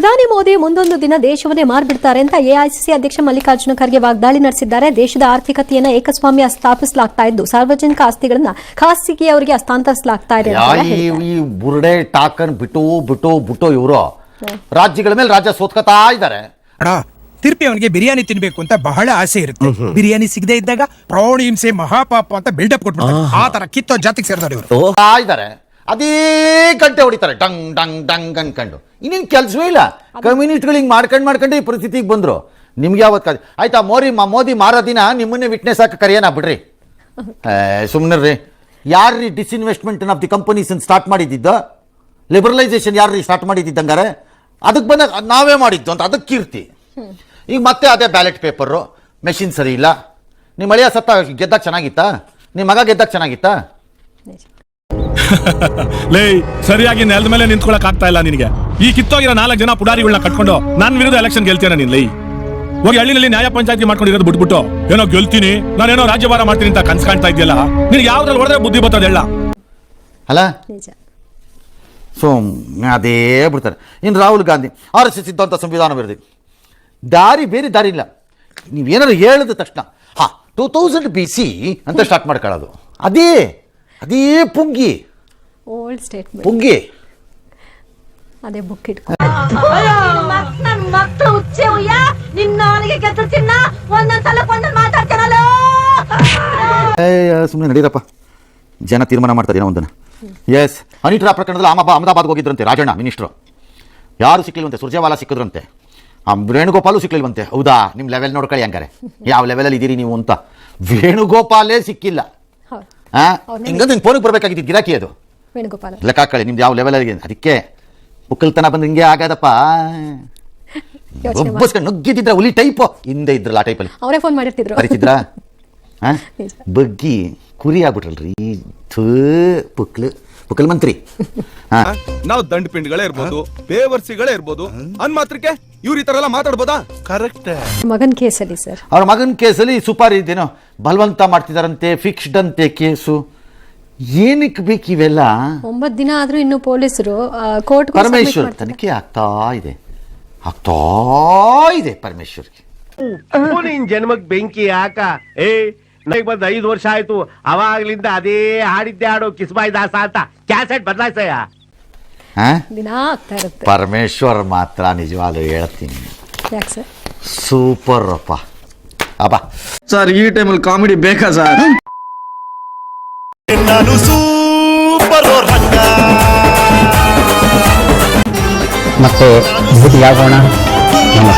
ಪ್ರಧಾನಿ ಮೋದಿ ಮುಂದೊಂದು ದಿನ ದೇಶವನ್ನೇ ಮಾರ್ಬಿಡ್ತಾರೆ ಅಂತ ಎಐಸಿಸಿ ಅಧ್ಯಕ್ಷ ಮಲ್ಲಿಕಾರ್ಜುನ ಖರ್ಗೆ ವಾಗ್ದಾಳಿ ನಡೆಸಿದ್ದಾರೆ. ದೇಶದ ಆರ್ಥಿಕತೆಯನ್ನ ಏಕಸ್ವಾಮ್ಯ ಸ್ಥಾಪಿಸಲಾಗ್ತಾ ಇದ್ದು ಸಾರ್ವಜನಿಕ ಆಸ್ತಿಗಳನ್ನ ಖಾಸಗಿಯವರಿಗೆ ಹಸ್ತಾಂತರಿಸಲಾಗ್ತಾ ಇದೆ. ಈ ಬುರ್ಡೆ ಟಾಕನ್ ಬಿಟ್ಟು ಇವರು ರಾಜ್ಯಗಳ ಮೇಲೆ ರಾಜ್ಯ ಸೋತ್ಕತಾ ಇದ್ದಾರೆ. ತಿರ್ಪಿ ಅವನಿಗೆ ಬಿರಿಯಾನಿ ತಿನ್ಬೇಕು ಅಂತ ಬಹಳ ಆಸೆ ಇರುತ್ತೆ. ಬಿರಿಯಾನಿ ಸಿಗದೆ ಇದ್ದಾಗ ಪ್ರೌಢ ಹಿಂಸೆ ಮಹಾಪಾಪ ಅಂತ ಬಿಲ್ಡಪ್ ಕೊಟ್ಬಿಡ್ತಾರೆ. ಆ ತರ ಕಿತ್ತೋ ಜಾತಿಗೆ ಸೇರಿದವರು ಇವರು. ಅದೇ ಗಂಟೆ ಹೊಡಿತಾರೆ ಡಂಗ್ ಡಂಗ್ ಡಂಗ್ ಅನ್ಕೊಂಡು. ಇನ್ನೇನು ಕೆಲಸವೇ ಇಲ್ಲ. ಕಮ್ಯುನಿಸ್ಟ್ಗಳು ಹಿಂಗೆ ಮಾಡ್ಕೊಂಡು ಈ ಪರಿಸ್ಥಿತಿಗೆ ಬಂದ್ರು. ನಿಮ್ಗೆ ಯಾವತ್ತು ಆಯ್ತಾ ಮೋದಿ ಮಾರೋ ದಿನ ನಿಮ್ಮನ್ನೇ ವಿಟ್ನೆಸ್ ಹಾಕಿ ಕರೆಯೋಣ ಬಿಡ್ರಿ. ಸುಮ್ಮನೆ ಯಾರ್ರೀ disinvestment of the companies start ಮಾಡಿದ್ದ, ಲಿಬರಲೈಸೇಷನ್ ಯಾರ್ರೀ ಸ್ಟಾರ್ಟ್ ಮಾಡಿದ್ದಂಗಾರೆ ಅದಕ್ಕೆ ಬಂದಾಗ ನಾವೇ ಮಾಡಿದ್ದು ಅಂತ ಅದಕ್ಕೆ ಕೀರ್ತಿ. ಈಗ ಮತ್ತೆ ಅದೇ ಬ್ಯಾಲೆಟ್ ಪೇಪರು, ಮೆಷಿನ್ ಸರಿ ಇಲ್ಲ. ನಿಮ್ಮ ಅಳಿಯ ಸತ್ತ ಗೆದ್ದಾಗ ಚೆನ್ನಾಗಿತ್ತಾ? ನಿಮ್ಮ ಮಗ ಗೆದ್ದಾಗ ಚೆನ್ನಾಗಿತ್ತಾ? ಲೇ ಸರಿಯಾಗಿ ನೆಲದ ಮೇಲೆ ನಿಂತ್ಕೊಳಕ್ ಆಗ್ತಾ ಇಲ್ಲ ನಿನಗೆ. ಈ ಕಿತ್ತೋಗಿರೋ 4 ಜನ ಪುಡಾರಿಗಳನ್ನ ಕಟ್ಕೊಂಡು ನನ್ನ ವಿರುದ್ಧ ಎಲೆಕ್ಷನ್ ಗೆಲ್ತೀರ ನೀನ್? ಲೈ ಹೋಗಿ ಹಳ್ಳಿನಲ್ಲಿ ನ್ಯಾಯ ಪಂಚಾಯತ್ಗೆ ಮಾಡ್ಕೊಂಡಿರೋದು ಬಿಟ್ಬಿಟ್ಟು ಏನೋ ಗೆಲ್ತೀನಿ ನಾನೇನೋ ರಾಜ್ಯಭಾರ ಮಾಡ್ತೀನಿ ಅಂತ ಕನ್ಸ್ ಕಾಣ್ತಾ ಇದೆಯಲ್ಲ. ನೀನು ಯಾವ್ದ್ರಲ್ಲಿ ಹೊಡೆದ್ರೆ ಬುದ್ಧಿ ಬರ್ತದೆ ಎಲ್ಲ ಅಲ್ಲ. ಸೊ ಅದೇ ಬಿಡ್ತಾರೆ. ಇನ್ನು ರಾಹುಲ್ ಗಾಂಧಿ RSS ಸಿದ್ಧಾಂತ ಸಂವಿಧಾನ ವಿರೋಧಿ, ಬೇರೆ ದಾರಿ ಇಲ್ಲ. ನೀವೇನಾದ್ರು ಹೇಳಿದ ತಕ್ಷಣ 2000 BC ಅಂತ ಸ್ಟಾರ್ಟ್ ಮಾಡ್ಕೊಳ್ಳೋದು. ಅದೇ ಪುಂಗಿ ಓಲ್ಡ್ ಸ್ಟೇಟ್ಮೆಂಟ್ ಪುಂಗಿ. ಅದೇ ಬುಕ್ ಸುಮ್ಮನೆ ನಡೀರಪ್ಪ, ಜನ ತೀರ್ಮಾನ ಮಾಡ್ತಾರೆ ಏನೋ ಒಂದನ್ನು. ಎಸ್, ಅನಿಟ್ರಾ ಪ್ರಕರಣದಲ್ಲಿ ಅಹಮದಾಬಾದ್ಗೆ ಹೋಗಿದ್ರಂತೆ ರಾಜಣ್ಣ ಮಿನಿಸ್ಟ್ರು. ಯಾರು ಸಿಕ್ಲಿಲ್ವಂತೆ, ಸುರ್ಜೇವಾಲಾ ಸಿಕ್ಕಿದ್ರಂತೆ, ವೇಣುಗೋಪಾಲು ಸಿಕ್ಲಿಲ್ವಂತೆ. ಹೌದಾ? ನಿಮ್ಮ ಲೆವೆಲ್ ನೋಡ್ಕೊಳ್ಳಿ ಹಂಗಾರೆ, ಯಾವ ಲೆವೆಲಲ್ಲಿ ಇದ್ದೀರಿ ನೀವು ಅಂತ. ವೇಣುಗೋಪಾಲೇ ಸಿಕ್ಕಿಲ್ಲ. ಹಿಂಗಂದ್ರೆ ನಿಮ್ಗೆ ಫೋನಿಗೆ ಬರಬೇಕಾಗಿತ್ತು ಗಿರಾಕಿ, ಅದು ವೇಣುಗೋಪಾಲ ಲೆಕ್ಕ ಹಾಕೊಳ್ಳಿ ನಿಮ್ದು ಯಾವ ಲೆವೆಲಲ್ಲಿ. ಅದಕ್ಕೆ ಮುಕ್ಕಲ್ತನ ಬಂದು ಹಿಂಗೆ ಆಗದಪ್ಪ. ಒಬ್ಬಸ್ಕೊಂಡು ನುಗ್ಗಿದ್ರೆ ಹುಲಿ ಟೈಪ್ ಹಿಂದೆ ಇದ್ರಲ್ಲ, ಆ ಟೈಪಲ್ಲಿ ಅವರೇ ಫೋನ್ ಮಾಡಿರ್ತಿದ್ರು, ಕರಿತಿದ್ರ ಬಗ್ಗಿ ಕುರಿ ಆಗ್ಬಿಟ್ರಲ್ರಿ. ಪುಕ್ಕಲ್ ಮಂತ್ರಿ. ನಾವು ದಂಡ ಪಿಂಡ್ಗಳೇ ಇರ್ಬೋದು, ಬೇವರ್ಸಿಗಳೇ ಇರ್ಬೋದು, ಅನ್ ಮಾತ್ರಕ್ಕೆ ಇವ್ರ ಈ ತರ ಎಲ್ಲ ಮಾತಾಡ್ಬೋದಾ? ಕರೆಕ್ಟ್. ಮಗನ್ ಕೇಸಲ್ಲಿ ಸರ್, ಅವ್ರ ಮಗನ ಕೇಸಲ್ಲಿ ಸುಪಾರಿ ಇದೇನೋ ಬಲವಂತ ಮಾಡ್ತಿದಾರಂತೆ, ಫಿಕ್ಸ್ಡ್ ಅಂತೆ ಕೇಸು. ಏನಕ್ಕೆ ಬೇಕು ಇವೆಲ್ಲ? 9 ದಿನ ಆದ್ರೂ ಇನ್ನು ಪೊಲೀಸರು ಕೋರ್ಟ್ ಪರಮೇಶ್ವರ್ ತನಿಖೆ ಆಗ್ತಾ ಇದೆ ಪರಮೇಶ್ವರ್ಗೆ. ನಿನ್ ಜನ್ಮಕ್ ಬೆಂಕಿ ಯಾಕ? ನನಗೆ ಬಂದ್ 5 ವರ್ಷ ಆಯ್ತು, ಅವಾಗ್ಲಿಂದ ಅದೇ ಹಾಡಿದ್ದೆ ಹಾಡು ಕಿಸ್ಬಾಯಿ ದಾಸ ಅಂತ ಕ್ಯಾಸೆಟ್ ಬದಲಾಯಿಸಯ್ಯ. ದಿನ ಆಗ್ತಾ ಇರುತ್ತೆ. ಪರಮೇಶ್ವರ್ ಮಾತ್ರ ನಿಜವಾಗ್ಲೂ ಹೇಳ್ತೀನಿ, ಯಾಕೆ ಸರ್? ಸೂಪರ್ ಅಪ್ಪ. ಸರ್ ಈ ಟೈಮಲ್ಲಿ ಕಾಮಿಡಿ ಬೇಕಾ ಸರ್? ನಾನು ಸೂಪರ್ ಮತ್ತೆ ಭೇಟಿಯಾಗೋಣ. ನಮಸ್ಕಾರ.